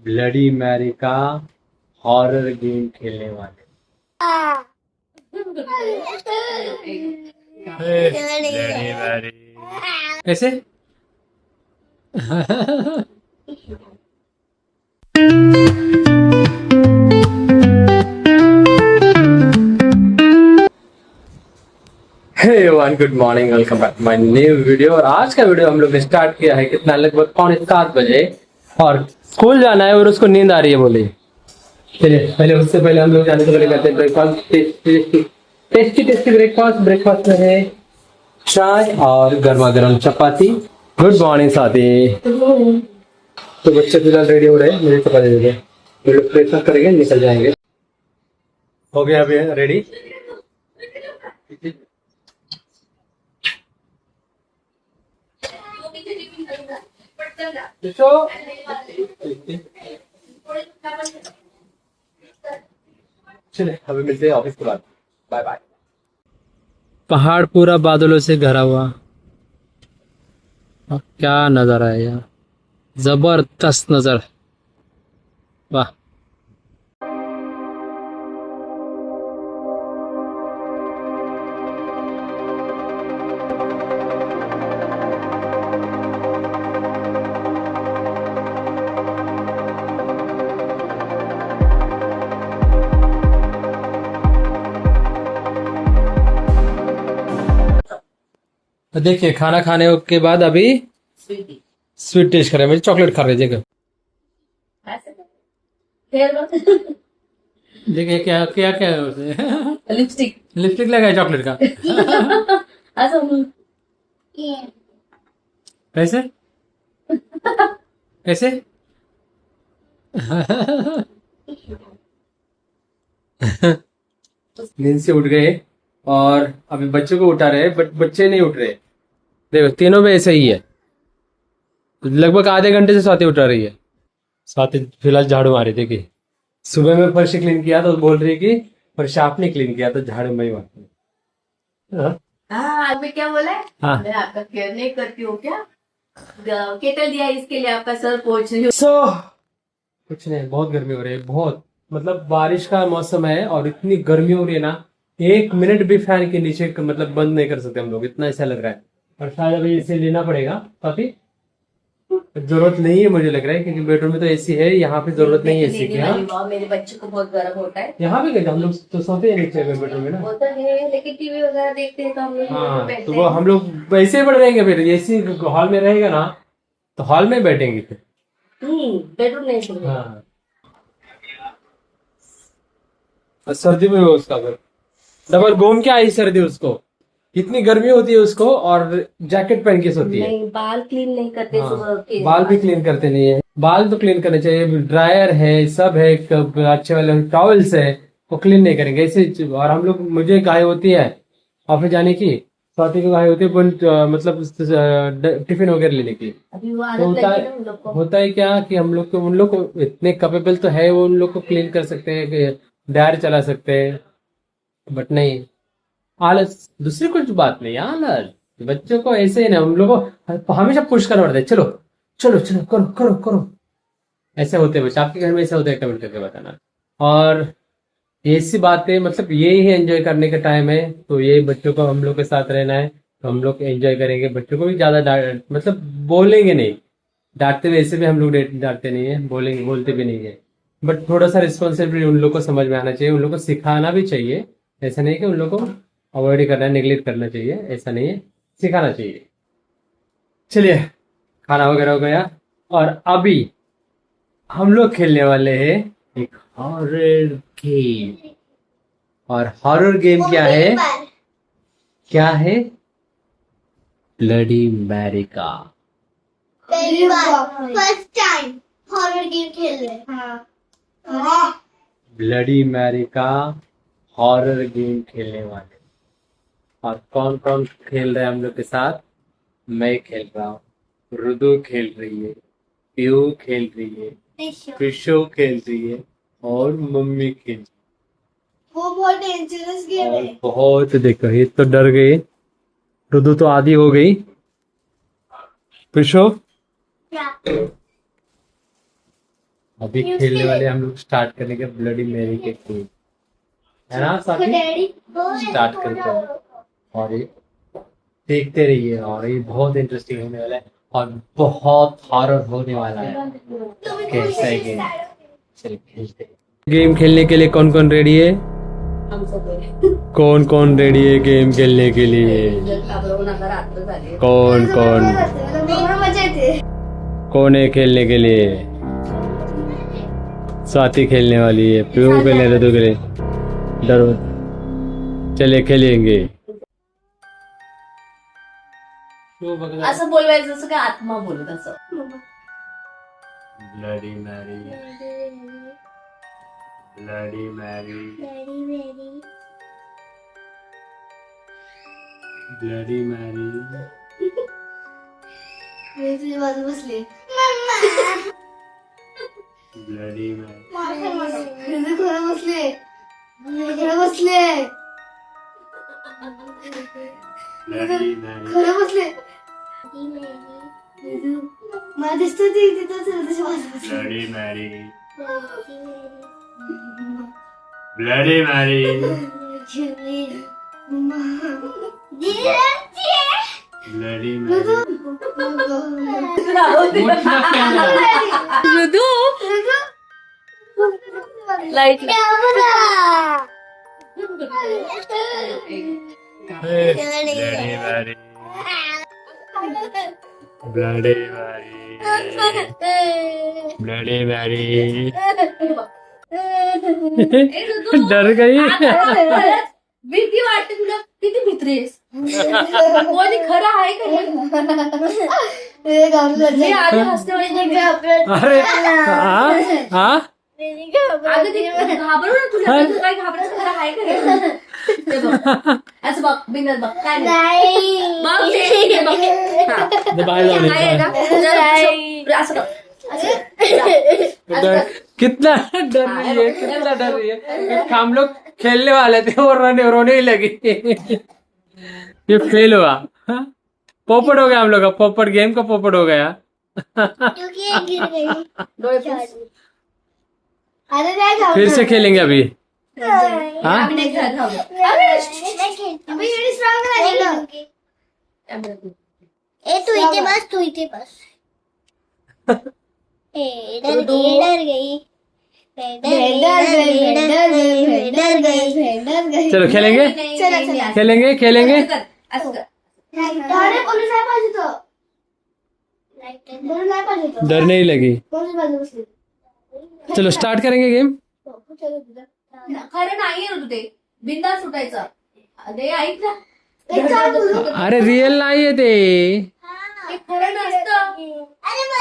Bloody Mary का horror game खेलने वाले। ब्लडी मैरी कैसे? Hey one good morning, welcome back my new video. और आज का वीडियो हम लोग ने स्टार्ट किया है कितना, लगभग 6:45 बजे। और स्कूल जाना है और उसको नींद आ रही है बोली। चलिए पहले उससे पहले हम लोग जाने से पहले करते हैं breakfast. Tasty tasty breakfast. Breakfast में है चाय और गर्मा गर्म चपाती। गुड मॉर्निंग साथी। तो बच्चे फिलहाल रेडी हो रहे हैं, मुझे चपाती दे दे। ये लोग ब्रेकफास्ट करेंगे, निकल जाएंगे। हो गया अभी रेडी। चले अभी मिलते हैं ऑफिस के बाद। Bye bye. पहाड़ पूरा बादलों से घरा हुआ और क्या नजारा है यार, जबरदस्त नजर। वाह। तो देखिए खाना खाने के बाद अभी स्वीट टेस्ट कर रहे हैं। मुझे चॉकलेट खा रहे देखो। देखिए क्या क्या क्या है उसे। लिपस्टिक लिपस्टिक लगा है चॉकलेट का। कैसे कैसे? नींद से उठ गए और अभी बच्चों को उठा रहे हैं, बट बच्चे नहीं उठ रहे। देखो तीनों में ऐसे ही है। लगभग आधे घंटे से स्वाति उठा रही है। स्वाति फिलहाल झाड़ू मारी। देखिए सुबह में फर्श क्लीन किया तो बोल रही है कि फर्श आपने क्लीन किया तो झाड़ू मैं ही मारती हूँ। आपने क्या बोला है? हाँ। मैं आपका केयर नहीं करती हूँ क्या? केटल दिया इसके लिए आपका सर पोंछ रही हूँ। कुछ नहीं, बहुत गर्मी हो रही है, बहुत। मतलब बारिश का मौसम है और इतनी गर्मी हो रही है ना, 1 मिनट भी फैन के नीचे मतलब बंद नहीं कर सकते हम लोग, इतना ऐसा लग रहा है। और शायद अभी इसे लेना पड़ेगा। काफी जरूरत नहीं है मुझे लग रहा है, क्योंकि बेडरूम में तो एसी है, यहाँ पे जरूरत नहीं है एसी की। हाँ मेरे बच्चे को बहुत गर्म होता है। यहाँ पे गए हम लोग तो सोते हैं नीचे बेडरूम में ना। होता है लेकिन टीवी वगैरह देखते हैं तो हम लोग हाँ तो वो हम लोग वैसे ही बढ़ रहेंगे, फिर एसी हॉल में रहेगा ना तो हॉल में बैठेंगे फिर। बेडरूम नहीं सोते। हाँ सर्दी में उसका फिर डबल घूम के आई सर्दी उसको, इतनी गर्मी होती है उसको और जैकेट पहन के सोती है। नहीं, बाल क्लीन नहीं करते। हाँ, सुबह के बाल भी क्लीन करते नहीं है। बाल तो क्लीन करने चाहिए, ड्रायर है सब है, अच्छे वाले टॉवल्स है, वो क्लीन नहीं करेंगे ऐसे। और हम लोग, मुझे गाय होती है ऑफिस जाने की, स्वाति को गाय होती है मतलब टिफिन वगैरह लेने की। अभी वो तो आदत लगी ना उन लोग को। होता है क्या कि हम लोग को, उन लोग को इतने कैपेबल तो है, वो उन लोग को क्लीन कर सकते हैं, ड्रायर चला सकते हैं, बट नहीं, आलस। दूसरी कुछ बात नहीं, आलस। बच्चों को ऐसे ही ना, हम लोग को हमेशा पुश करना पड़ता है, चलो चलो चलो करो करो करो। ऐसे होते हैं बच्चे, आपके घर में ऐसे होते हैं? कमेंट करके बताना। और ऐसी बातें, मतलब यही है एंजॉय करने का टाइम है, तो यही बच्चों को हम लोग के साथ रहना है, तो हम लोग एंजॉय करेंगे। बच्चों को भी ज्यादा मतलब बोलेंगे नहीं, डांटते वैसे भी हम लोग डांटते नहीं है, बोलेंगे बोलते भी नहीं है, बट थोड़ा सा रिस्पॉन्सिबिलिटी उन लोग को समझ में आना चाहिए, उन लोग को सिखाना भी चाहिए। ऐसा नहीं कि उन लोग को अवॉइड ही करना है, नेग्लेक्ट करना चाहिए, ऐसा नहीं है, सिखाना चाहिए। चलिए खाना वगैरह हो गया और अभी हम लोग खेलने वाले हैं एक हॉरर गेम। और हॉरर गेम क्या है? क्या है? ब्लडी मैरी का। पहली बार, फर्स्ट टाइम हॉरर गेम खेल रहे। हाँ। ब्लडी मैरी का हॉरर गेम खेलने वाले। और कौन कौन खेल रहे हैं हम लोग के साथ? मैं खेल रहा हूँ, रुदु खेल रही है, पीयू खेल रही है, कृषो खेल रही है और मम्मी खेल रही है। वो बहुत डेंजरस गेम और है। बहुत, देखो ये तो डर गई, रुदु तो आधी हो गई। कृषो क्या? अभी खेलने वाले हम लोग स्टार्ट करेंगे ब्लडी मैरी के खेल, है ना साथी? डैडी स्टार्ट करते हैं और ये देखते रहिए, और ये बहुत इंटरेस्टिंग होने वाला है और बहुत हॉरर होने वाला है। कैसा है गेम? चलिए खेलते हैं। गेम खेलने के लिए कौन कौन रेडी है? हम सब कौन कौन रेडी है गेम खेलने के लिए? रात्र झाली कौन कौन मजा येते कौन है खेलने के लिए? स्वाति खेलने वाली है, प्यू खेलने दे, के लिए डरो। चले खेलेंगे। असं बोलवायचं जसं काय आत्मा बोलत असं. Bloody Mary, bloody Mary, bloody Mary. मी तुझ्या बाजू बसले ब्लडी मैरी, तुझे खरं बसले खरं बसले ब्लडी मैरी, खरं बसले मला दिसतं ती तिथं तुझ्या बाजू बसले bloody Mary, bloody Mary. Bloody Mary. मृदू light bloody Mary, bloody Mary, bloody Mary. डर गई। भीती वाटते तुला? किती भित्रीस? कोणी खरं आहे का हे? मी आधी हसते अरे हाँ अगं ते घाबरू ना तुला. तुला काय घाबरायचं? खरं आहे का हे? ते बघ. असं बघ बिंदास बघ. काय नाही. बघ ते बघ. हा. बाहेर जाऊन काय आहे ना? जरा असं बघ. कितना डर रही है, कितना डर रही है। हम लोग खेलने वाले थे और रोने ही लगी। ये फेल हुआ। हाँ? पोपट हो गया हम लोग का, पोपट गेम का पोपट हो गया। क्योंकि ये गिर गई डोळे पुस. अरे नाही घाबरत. फिर से खेलेंगे अभी। हाँ? आम्ही नाही खेळत आहोत. अभी एवढी स्ट्रॉंग झाली ना. ए तू इथे बस, तू इथे बस. ए डर गई, डर गई. डर गई. चलो खेलेंगे, चला. खेलेंगे, खेलेंगे। असं कर. अरे पोलीस नाही पाहिजे तो. पोलीस नाही पाहिजे तो. डर नहीं लगी। पोलीस बाजू बसली. चलो स्टार्ट करेंगे गेम। खरं नाहीये ना तू ते. बिंदास सुटायचं. अरे ऐक ना. एक काम करू. अरे रियल नाही आहे ते। हे खरं नसतं.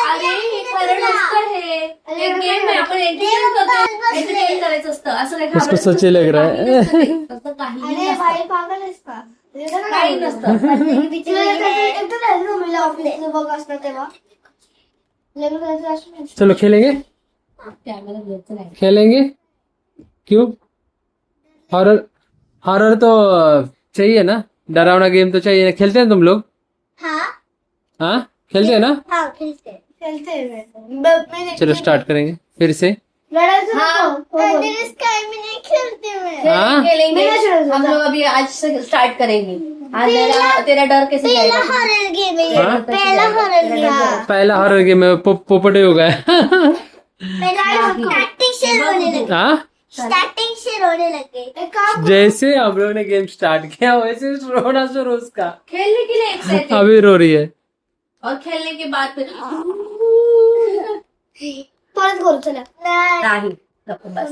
अरे हे खरं नसतं हे. एक गेम आहे. आपण एंटरटेन करतो. एंटरटेन करायचं असतं. असं काही इसको सच्ची लग रहा है। तसं काहीही अरे नसतं. बाई पागल आहेस का? काही नसतं. मला ऑफिसचं बघ असतं तेव्हा लग्न करायचं असतं. चलो खेलेंगे, कॅमेरा घ्यायचं नाही. खेलेंगे। क्यों? हॉरर, हॉरर तो चाहिए ना, डरावना गेम तो चाहिए ना। खेलते हैं तुम लोग? हाँ हाँ खेलते हैं ना? हाँ खेलते हैं. चलो स्टार्ट करेंगे फिर से। लड़ायचं हाँ. नको. काय मी नाही खेळते मैं. हाँ? खेलेंगे. मैं खेलूंगा. हम लोग अभी आज से स्टार्ट करेंगे. आज तेरा डर कैसे पहला जाएगा? हॉरर गेम है. हाँ? पहला हॉरर गेम. पहला हॉरर गेम है, पोपट ही हो गया। स्टार्टिंग से रोने लगे. हाँ? स्टार्टिंग से रोने लगे. एक काम जैसे हम लोगों ने गेम स्टार्ट किया वैसे रोना शुरू उसका। खेलने के लिए एक्साइटेड अभी रो रही है। और खेलने के बाद फिर परत करू चला. नाही. गप्प बस.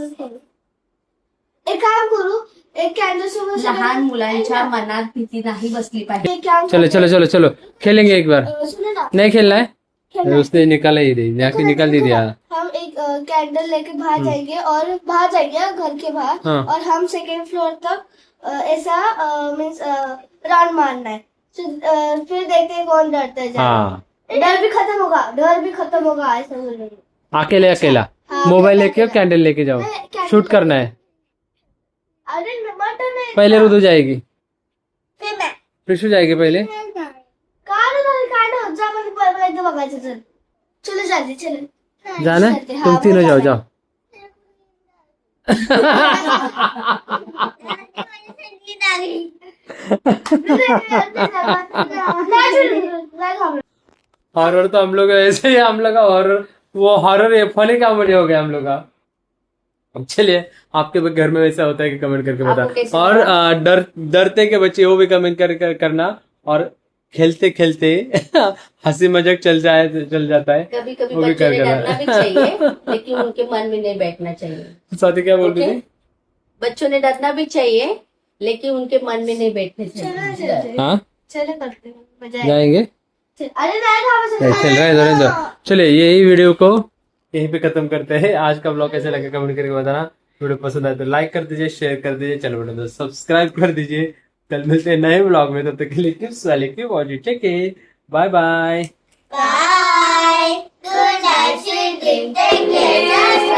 एक काम करू. एक कॅन्डल समोर लहान मुलांच्या मनात भीती नाही बसली पाहिजे. एक काम चलो चलो चलो चलो खेलेंगे एक बार। सुनो ना. नहीं खेलना है? खेलना. उसने निकाला ही नहीं, जाके निकाल दी दिया। हम एक कैंडल लेके बाहर जाएंगे और बाहर जाएंगे घर के बाहर. हाँ। और हम सेकेंड फ्लोर तक ऐसा मीन्स राउंड मारना है. फिर देखते हैं कौन डरता है ज्यादा. हाँ डर भी खत्म होगा. डर भी खत्म होगा ऐसा बोल रही हूँ. अकेले अकेला हाँ, मोबाइल अकेला लेके और अकेला. कैंडल लेके जाओ, नहीं, कैंडल शूट करना है। अरे मटन नहीं. पहले रुदू जाएगी, फिर मैं प्रिशु जाएगी पहले। काय नाही काय नाही जा पण एकदा बघायचं. चल चलो जल्दी चलो. जाना है? तुम तीनों जाओ जाओ। हॉरर तो हम लोग ऐसे ही, हम लोग का हॉरर, वो हॉरर फनी कॉमेडी हो गया हम लोग का। अब चलिए, आपके घर में वैसा होता है कि कमेंट करके आपको बता। कैसे और डरते के बच्चे वो भी कमेंट करना। और खेलते खेलते हंसी मजाक चल जाता है, कभी कभी वो भी बच्चों ने कर डरना भी चाहिए, लेकिन उनके मन में नहीं बैठना चाहिए। स्वाति क्या बोल रही ओके? थी? बच्चों ने डरना भी चाहिए, लेकिन उनके मन में नहीं बैठने चाहिए। हाँ, चलो करते हैं, मजा आएगा। जाएंगे। अरे नहीं चल रहे हैं इधर। चलिए, यही वीडियो को यहीं पे खत्म करते हैं। आज का ब्लॉग कैसे लगा कमेंट करके बताना। वीडियो पसंद आए तो लाइक कर दीजिए, शेयर कर दीजिए, चैनल बटन सब्सक्राइब कर दीजिए। कल मिलते हैं नए ब्लॉग में, तब तक के लिए टिप्स वाले की watch check. Bye bye. Bye. Good night, sweet dream. Take care.